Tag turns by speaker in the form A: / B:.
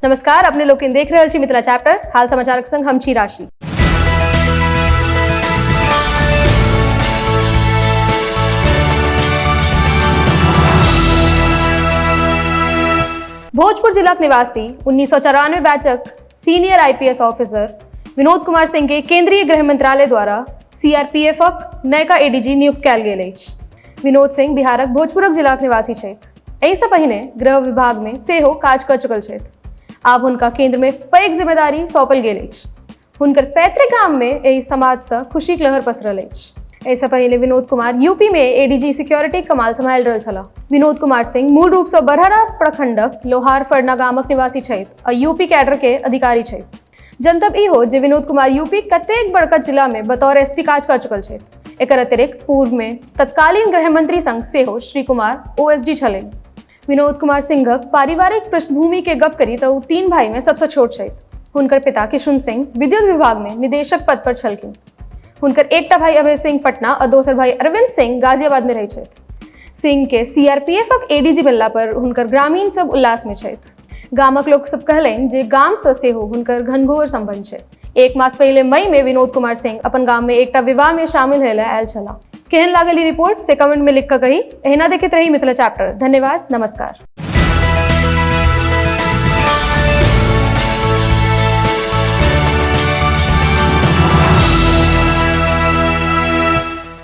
A: नमस्कार, अपने लोग देख रहल छी मिथिला चैप्टर हाल समाचारक संग हम छी राशि। भोजपुर जिला निवासी 1994 बैचक senior IPS officer Vinod Kumar Singh के केंद्रीय गृह मंत्रालय द्वारा सीआरपीएफक नयका एडीजी नियुक्त कयल गेल अछि। विनोद सिंह बिहारक भोजपुरक जिलाक निवासी छथि। एहिसँ पहिने गृह विभाग में सेहो काज कऽ चुकल छथि। आब हुनका केंद्र में पैघ जिम्मेदारी सौंपल गेल अछि। हुनकर पैतृक गाम में एहि समाजसँ खुशीक लहर पसरल अछि। एहिसँ पहले विनोद कुमार यूपी में एडीजी सिक्योरिटी कमाल संभालि रहल छलाह। विनोद कुमार सिंह मूल रूप से बरहरा प्रखंडक लोहार फरना गामक निवासी छथि आ यूपी कैडर के अधिकारी छथि। जनतब ई हो जे विनोद कुमार यूपी कतेक बड़का जिला में बतौर एसपी काज कऽ चुकल छथि। एकर अतिरिक्त पूर्व में तत्कालीन गृह मंत्री संग सेहो श्री कुमार ओएसडी छलनि। विनोद कुमार सिंहक पारिवारिक पृष्ठभूमि के गप करी तऽ ओ 3 भाई में सबसँ छोट छथि। हुनकर पिता किशुन सिंह विद्युत विभाग में निदेशक पद पर छलखिन। हुनकर एकटा भाई अभय सिंह पटना और दोसर भाई अरविंद सिंह गाजियाबाद में रहै छथि। सिंह के सीआरपीएफक एडीजी बनला पर हुनकर ग्रामीण सब उल्लास में छथि। गामक लोक सब कहलनि जे गाम से सेहो हुनकर घनघोर संबंध छै। 1 मास पहले मई में विनोद कुमार सिंह अपन गाम में एकटा विवाह में शामिल होय लेल आयल छलाह। केहन लागल ई रिपोर्ट से कमेंट में लिख कऽ कही। एहिना देखैत रही मिथिला चैप्टर। धन्यवाद, नमस्कार।